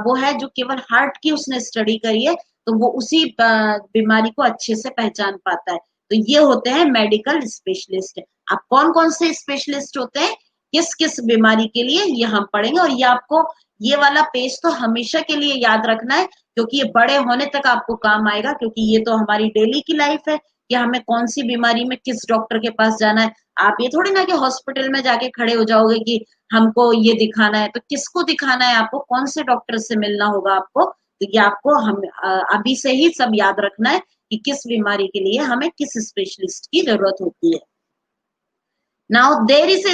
वो है जो केवल हार्ट की उसने स्टडी करी है, तो वो उसी बीमारी को अच्छे से पहचान पाता है। तो ये होते हैं मेडिकल स्पेशलिस्ट। अब कौन कौन से स्पेशलिस्ट होते हैं किस किस बीमारी के लिए, ये हम पढ़ेंगे। और ये आपको ये वाला पेज तो हमेशा के लिए याद रखना है, क्योंकि ये बड़े होने तक आपको काम आएगा, क्योंकि ये तो हमारी डेली की लाइफ है कि हमें कौन सी बीमारी में किस डॉक्टर के पास जाना है। आप ये थोड़ी ना कि हॉस्पिटल में जाके खड़े हो जाओगे कि हमको ये दिखाना है, तो किसको दिखाना है आपको, कौन से डॉक्टर से मिलना होगा आपको, तो ये आपको हम अभी से ही सब याद रखना है कि किस बीमारी के लिए हमें किस स्पेशलिस्ट की जरूरत होती है। Now there is a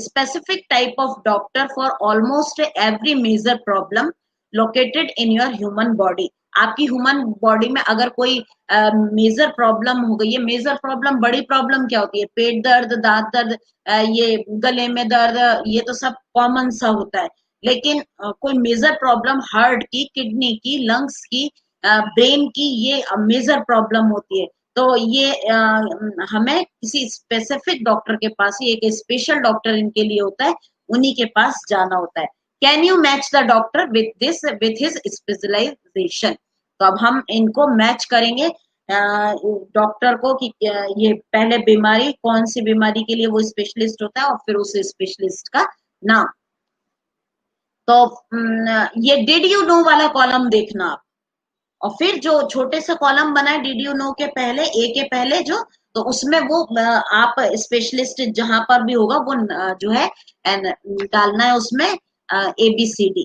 specific type of doctor for almost every major problem located in your human body. आपकी ह्यूमन बॉडी में अगर कोई मेजर प्रॉब्लम हो गई है, मेजर प्रॉब्लम, बड़ी प्रॉब्लम क्या होती है? पेट दर्द, दांत दर्द, ये गले में दर्द, ये तो सब कॉमन सा होता है। लेकिन कोई मेजर प्रॉब्लम हार्ट की, किडनी की, लंग्स की, ब्रेन की, ये मेजर प्रॉब्लम होती है। तो ये हमें किसी स्पेसिफिक डॉक्टर के पास ही, एक स्पेशल डॉक्टर इनके लिए होता है, उन्हीं के पास जाना होता है। Can you match the doctor with his specialisation? तो अब हम इनको मैच करेंगे डॉक्टर को कि ये पहले बीमारी, कौन सी बीमारी के लिए वो स्पेशलिस्ट होता है, और फिर उस स्पेशलिस्ट का नाम। तो ये डिड यू नो वाला कॉलम देखना आप, और फिर जो छोटे से कॉलम बना है डिड यू नो के पहले, ए के पहले जो, तो उसमें वो आप स्पेशलिस्ट जहां पर भी होगा वो जो है डालना है उसमें ABCD।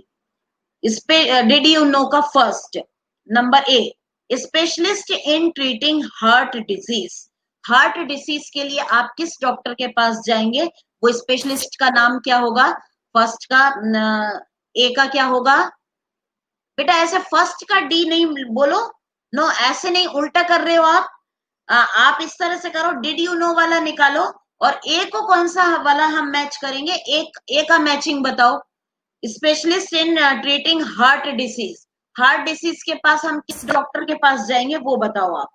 इस पे डिड यू नो का first number A, specialist in treating heart disease. Heart disease के लिए आप किस डॉक्टर के पास जाएंगे, वो स्पेशलिस्ट का नाम क्या होगा? फर्स्ट का ए का क्या होगा बेटा? ऐसे फर्स्ट का डी नहीं बोलो, नो ऐसे नहीं, उल्टा कर रहे हो आप। आप इस तरह से करो, डिड यू नो वाला निकालो, और ए को कौन सा वाला हम मैच करेंगे? एक ए का मैचिंग बताओ। Specialist in treating heart disease, heart disease के पास हम किस डॉक्टर के पास जाएंगे वो बताओ आप।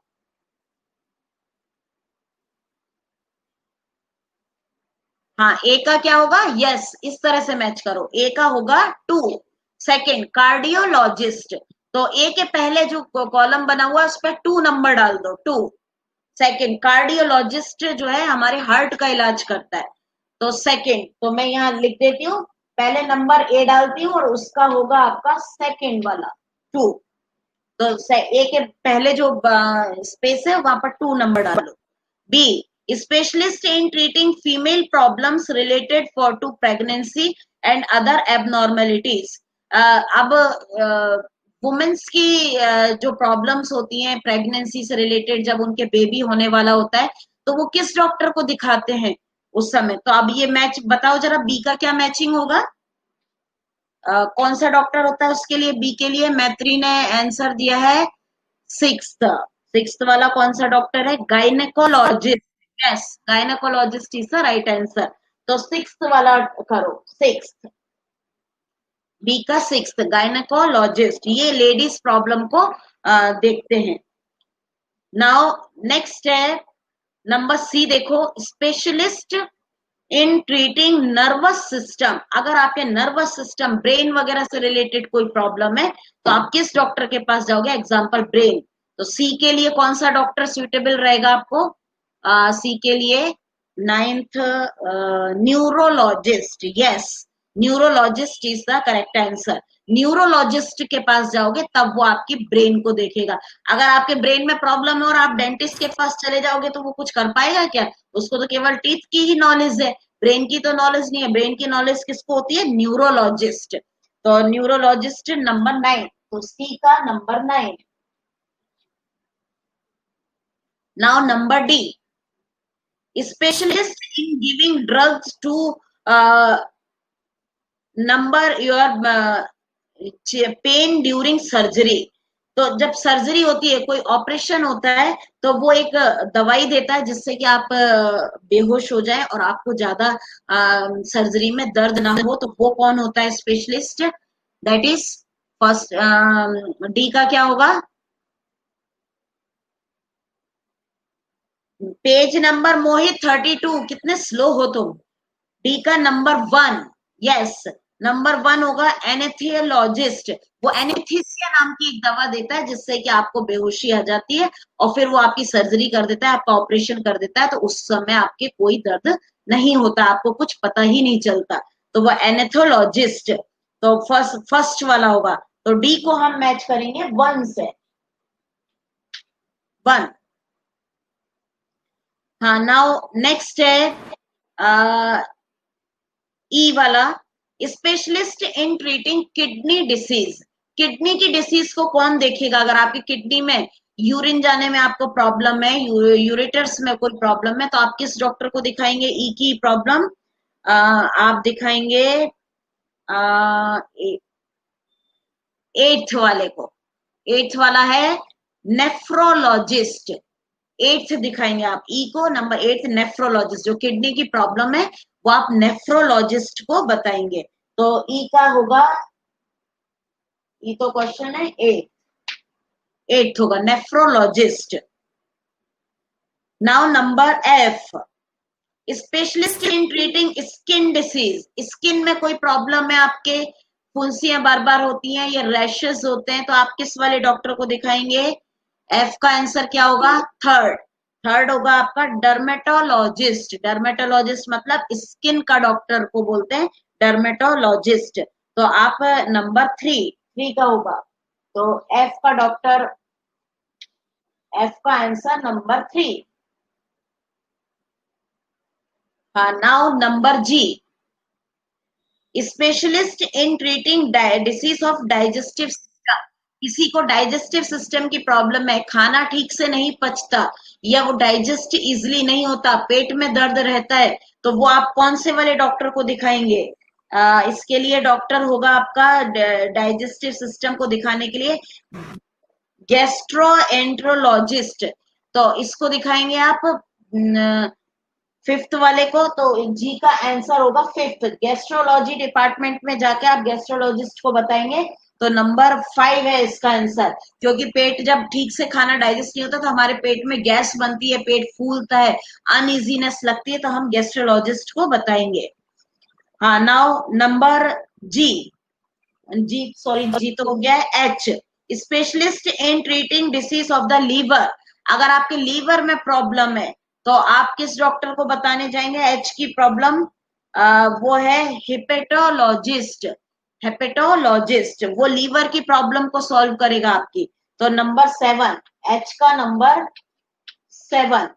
हाँ, ए का क्या होगा? यस, इस तरह से मैच करो, ए का होगा 2। सेकंड कार्डियोलॉजिस्ट, तो ए के पहले जो कॉलम बना हुआ है उस पर 2 नंबर डाल दो, 2। सेकंड कार्डियोलॉजिस्ट जो है हमारे हार्ट का इलाज करता है, तो सेकंड, तो मैं यहाँ लिख देती हूँ, पहले नंबर ए डालती हूँ और उसका होगा आपका सेकंड वाला 2। तो ए के पहले जो स्पेस है वहां पर 2 नंबर डालो। B, specialist in treating female problems related for to pregnancy and other abnormalities. अब वुमेन्स की जो प्रॉब्लम्स होती हैं प्रेगनेंसी से रिलेटेड, जब उनके बेबी होने वाला होता है तो वो किस डॉक्टर को दिखाते हैं उस समय। तो अब ये मैच बताओ जरा, बी का क्या मैचिंग होगा? कौन सा डॉक्टर होता है उसके लिए? बी के लिए मैत्री ने आंसर दिया है सिक्स्थ वाला कौन सा डॉक्टर है? Gynaecologist. Yes, gynaecologist is the right answer. तो सिक्स्थ वाला करो, सिक्स्थ, बी का सिक्स्थ, गायनेकोलॉजिस्ट। ये लेडीज प्रॉब्लम को देखते हैं। नाउ नेक्स्ट है नंबर सी, देखो, specialist in treating nervous system. अगर आपके नर्वस सिस्टम, ब्रेन वगैरह से रिलेटेड कोई प्रॉब्लम है तो आप किस डॉक्टर के पास जाओगे? Example brain. तो सी के लिए कौन सा डॉक्टर सुइटेबल रहेगा आपको? सी के लिए ninth, neurologist. Yes, neurologist is the correct answer. Neurologist के पास जाओगे तब वो आपकी ब्रेन को देखेगा। अगर आपके ब्रेन में प्रॉब्लम है और आप डेंटिस्ट के पास चले जाओगे तो वो कुछ कर पाएगा क्या? उसको तो केवल टीथ की ही नॉलेज है, ब्रेन की तो नॉलेज नहीं है। ब्रेन की नॉलेज किसको होती है? न्यूरोलॉजिस्ट। तो न्यूरोलॉजिस्ट नंबर 9, तो सी का number 9। Now number D, specialist in giving drugs to number your pain during surgery. तो जब सर्जरी होती है, कोई ऑपरेशन होता है, तो वो एक दवाई देता है जिससे कि आप बेहोश हो जाए और आपको ज्यादा सर्जरी में दर्द ना हो। तो वो कौन होता है specialist? That is first, D का क्या होगा? पेज नंबर मोहित 32, कितने स्लो हो तुम। डी का नंबर 1, यस, नंबर 1 होगा एनेथियोलॉजिस्ट। वो एनेस्थीसिया नाम की एक दवा देता है जिससे कि आपको बेहोशी आ जाती है और फिर वो आपकी सर्जरी कर देता है, आपका ऑपरेशन कर देता है। तो उस समय आपके कोई दर्द नहीं होता, आपको कुछ पता ही नहीं चलता। तो वो एनेथोलॉजिस्ट, तो फर्स्ट वाला होगा। तो डी को हम मैच करेंगे 1 से, 1। हाँ, नाउ नेक्स्ट है ई वाला, specialist in treating kidney disease. Kidney की डिसीज को कौन देखेगा? अगर आपकी किडनी में यूरिन जाने में आपको प्रॉब्लम है, यूरेटर्स में कोई प्रॉब्लम है, तो आप किस डॉक्टर को दिखाएंगे? ई की प्रॉब्लम आप दिखाएंगे 8th वाले को। 8th वाला है नेफ्रोलॉजिस्ट। 8th दिखाएंगे आप ई को, नंबर 8 नेफ्रोलॉजिस्ट। जो किडनी की प्रॉब्लम है वो आप नेफ्रोलॉजिस्ट को बताएंगे। तो ई का होगा, ई तो क्वेश्चन है 8th होगा nephrologist. Now number F, specialist in treating skin disease. Skin में कोई प्रॉब्लम है आपके, फुंसियां बार बार होती हैं या रैशेस होते हैं, तो आप किस वाले डॉक्टर को दिखाएंगे? एफ का आंसर क्या होगा? थर्ड होगा आपका डर्मेटोलॉजिस्ट। डर्मेटोलॉजिस्ट मतलब स्किन का डॉक्टर को बोलते हैं डर्मेटोलॉजिस्ट। तो आप नंबर 3 का होगा। तो एफ का डॉक्टर, एफ का आंसर नंबर 3। हाँ, now number G, specialist in treating disease of digestive system. किसी को डाइजेस्टिव सिस्टम की प्रॉब्लम है, खाना ठीक से नहीं पचता या वो डाइजेस्ट इजिली नहीं होता, पेट में दर्द रहता है, तो वो आप कौन से वाले डॉक्टर को दिखाएंगे? इसके लिए डॉक्टर होगा आपका डाइजेस्टिव सिस्टम को दिखाने के लिए गैस्ट्रोएंट्रोलॉजिस्ट। तो इसको दिखाएंगे आप 5th वाले को। तो जी का आंसर होगा 5th। गैस्ट्रोलॉजी डिपार्टमेंट में जाके आप गैस्ट्रोलॉजिस्ट को बताएंगे। तो नंबर 5 है इसका आंसर, क्योंकि पेट जब ठीक से खाना डाइजेस्ट नहीं होता तो हमारे पेट में गैस बनती है, पेट फूलता है, अनइजीनेस लगती है, तो हम गैस्ट्रोलॉजिस्ट को बताएंगे। हाँ, नाउ नंबर जी तो हो गया है H, specialist in treating disease of the liver. अगर आपके लीवर में प्रॉब्लम है तो आप किस डॉक्टर को बताने जाएंगे? एच की प्रॉब्लम वो है हिपेटोलॉजिस्ट। हेपेटोलॉजिस्ट, वो लीवर की प्रॉब्लम को सॉल्व करेगा आपकी। तो नंबर 7, एच का number 7।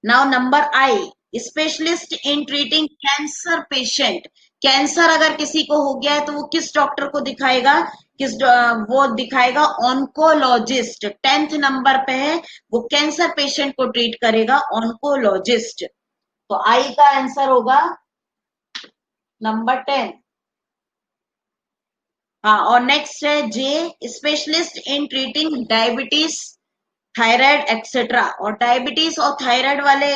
Now number I, specialist in treating cancer patient. Cancer अगर किसी को हो गया है तो वो किस डॉक्टर को दिखाएगा? वो दिखाएगा ऑन्कोलॉजिस्ट। 10th नंबर पे है, वो कैंसर पेशेंट को ट्रीट करेगा, ऑन्कोलॉजिस्ट। तो आई का आंसर होगा नंबर 10। हाँ, और नेक्स्ट है J, specialist in treating diabetes, thyroid etcetera. और डायबिटीज और थायराइड वाले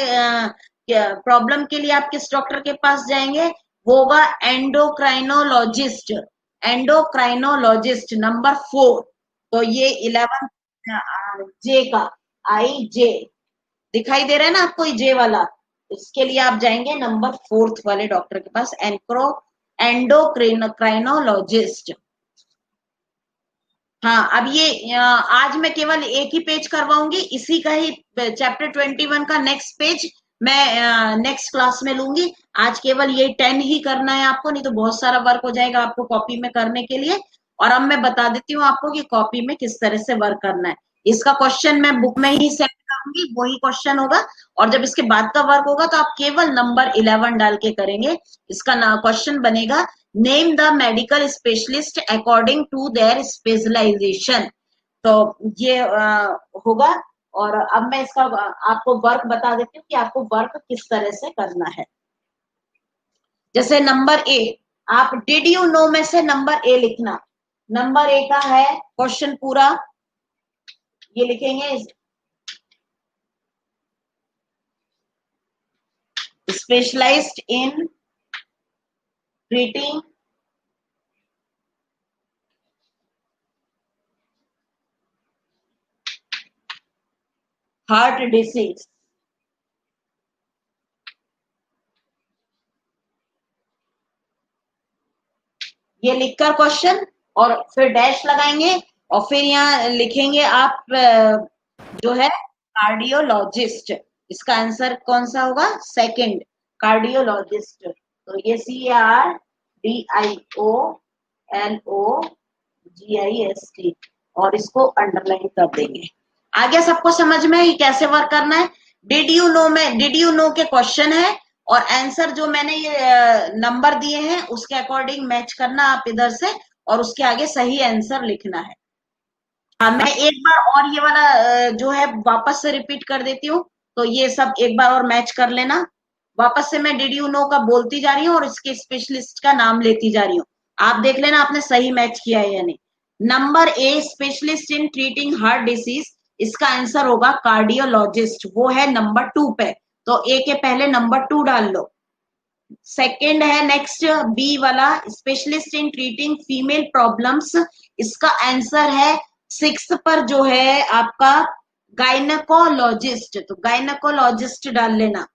प्रॉब्लम के लिए आप किस डॉक्टर के पास जाएंगे? वो होगा एंडोक्राइनोलॉजिस्ट। Endocrinologist number 4। तो ये 11 जे का, आई जे दिखाई दे रहा है ना आपको, ये जे वाला? इसके लिए आप जाएंगे नंबर 4 वाले डॉक्टर के पास, एंडोक्राइनोलॉजिस्ट। हाँ, अब ये आज मैं केवल एक ही पेज करवाऊंगी, इसी का ही चैप्टर 21 का नेक्स्ट पेज मैं नेक्स्ट क्लास में लूंगी। आज केवल ये 10 ही करना है आपको, नहीं तो बहुत सारा वर्क हो जाएगा आपको कॉपी में करने के लिए। और अब मैं बता देती हूँ आपको कि कॉपी में किस तरह से वर्क करना है। इसका क्वेश्चन मैं बुक में ही सेट करूंगी, वही क्वेश्चन होगा। और जब इसके बाद का वर्क होगा तो आप केवल नंबर 11 डाल के करेंगे। इसका क्वेश्चन बनेगा, name the medical specialist according to their specialization. तो ये होगा। और अब मैं इसका आपको वर्क बता देती हूँ कि आपको वर्क किस तरह से करना है। जैसे नंबर ए, आप डिड यू नो में से नंबर ए लिखना। नंबर ए का है क्वेश्चन पूरा, ये लिखेंगे, specialized in treating heart disease. ये लिखकर क्वेश्चन, और फिर डैश लगाएंगे, और फिर यहाँ लिखेंगे आप जो है कार्डियोलॉजिस्ट। इसका आंसर कौन सा होगा? Second, cardiologist. तो ये CARDIOLOGIST, और इसको अंडरलाइन कर देंगे। आगे सबको समझ में ये कैसे वर्क करना है? डिड यू नो में, डिड यू नो के क्वेश्चन है, और आंसर जो मैंने ये नंबर दिए हैं उसके अकॉर्डिंग मैच करना आप इधर से, और उसके आगे सही आंसर लिखना है। हाँ, मैं एक बार और ये वाला जो है वापस से रिपीट कर देती हूँ, तो ये सब एक बार और मैच कर लेना। वापस से मैं डिड यू नो का बोलती जा रही हूँ और इसके स्पेशलिस्ट का नाम लेती जा रही हूँ। आप देख लेना आपने सही मैच किया है या नहीं। Number A, specialist in treating heart disease, इसका आंसर होगा कार्डियोलॉजिस्ट, वो है नंबर 2 पे। तो ए के पहले नंबर 2 डाल लो। सेकेंड है नेक्स्ट बी वाला, specialist in treating female problems, इसका आंसर है 6 पर जो है आपका गायनेकोलॉजिस्ट। तो गायनेकोलॉजिस्ट डाल लेना।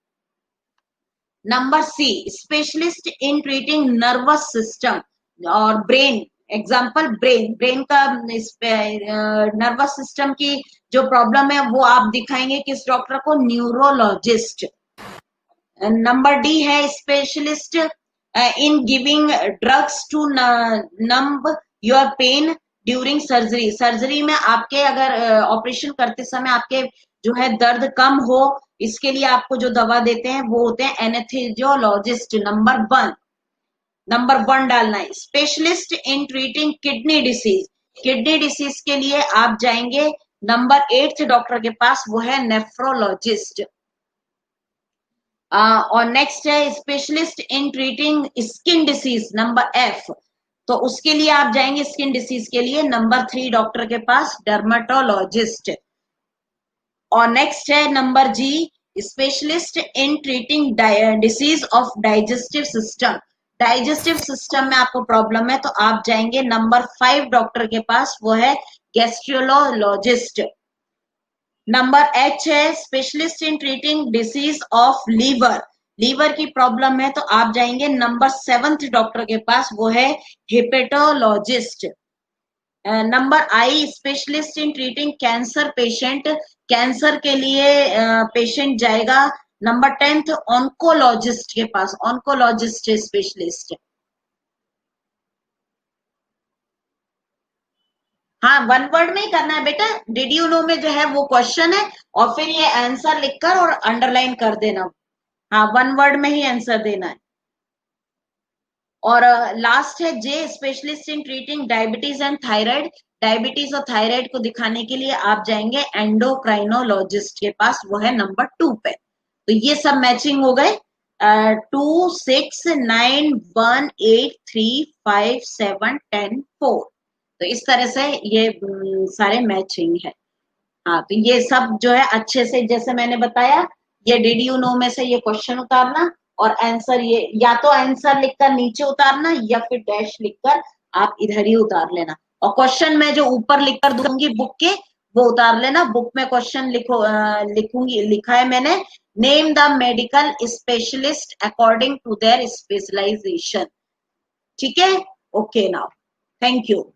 Number C, specialist in treating nervous system और ब्रेन, एग्जाम्पल ब्रेन, ब्रेन का नर्वस सिस्टम की जो प्रॉब्लम है वो आप दिखाएंगे किस डॉक्टर को? न्यूरोलॉजिस्ट। नंबर डी है specialist in giving drugs to numb your pain during surgery. Surgery में आपके अगर ऑपरेशन करते समय आपके जो है दर्द कम हो, इसके लिए आपको जो दवा देते हैं वो होते हैं एनेस्थेसियोलॉजिस्ट। नंबर 1 डालना है। Specialist in treating kidney disease, kidney disease के लिए आप जाएंगे नंबर 8 डॉक्टर के पास, वो है नेफ्रोलॉजिस्ट। और नेक्स्ट है specialist in treating skin disease, number F. तो उसके लिए आप जाएंगे स्किन डिसीज के लिए नंबर 3 डॉक्टर के पास, डर्माटोलॉजिस्ट। और नेक्स्ट है number G, specialist in treating disease of digestive system. Digestive system में आपको प्रॉब्लम है तो आप जाएंगे नंबर 5 डॉक्टर के पास, वो है गैस्ट्रोलॉजिस्ट। नंबर एच है specialist in treating disease of liver, liver की प्रॉब्लम है तो आप जाएंगे नंबर 7 डॉक्टर के पास, वो है hepatologist. Number I, specialist in treating cancer patient, cancer के लिए पेशेंट जाएगा नंबर 10 ऑन्कोलॉजिस्ट के पास, ऑन्कोलॉजिस्ट स्पेशलिस्ट। हाँ, वन वर्ड में ही करना है बेटा। डिड यू नो में जो है वो क्वेश्चन है, और फिर ये आंसर लिखकर और अंडरलाइन कर देना। हाँ, वन वर्ड में ही आंसर देना है। और लास्ट है J, specialist in treating diabetes and thyroid. Diabetes और थायराइड को दिखाने के लिए आप जाएंगे एंडोक्राइनोलॉजिस्ट के पास, वो है नंबर 2 पे। तो ये सब मैचिंग हो गए। 2, 6, 9, 1, 8, 3, 5, 7, 10, 4। तो इस तरह से ये सारे मैचिंग है। हाँ, तो ये सब जो है अच्छे से, जैसे मैंने बताया, ये डिड यू नो में से ये क्वेश्चन उतारना, और आंसर ये या तो आंसर लिखकर नीचे उतारना, या फिर डैश लिखकर आप इधर ही उतार लेना। और क्वेश्चन में जो ऊपर लिखकर दूंगी बुक के, वो उतार लेना। बुक में क्वेश्चन लिखूंगी, लिखा है मैंने, name the medical specialist according to their specialization. ठीक है, ओके नाउ, थैंक यू।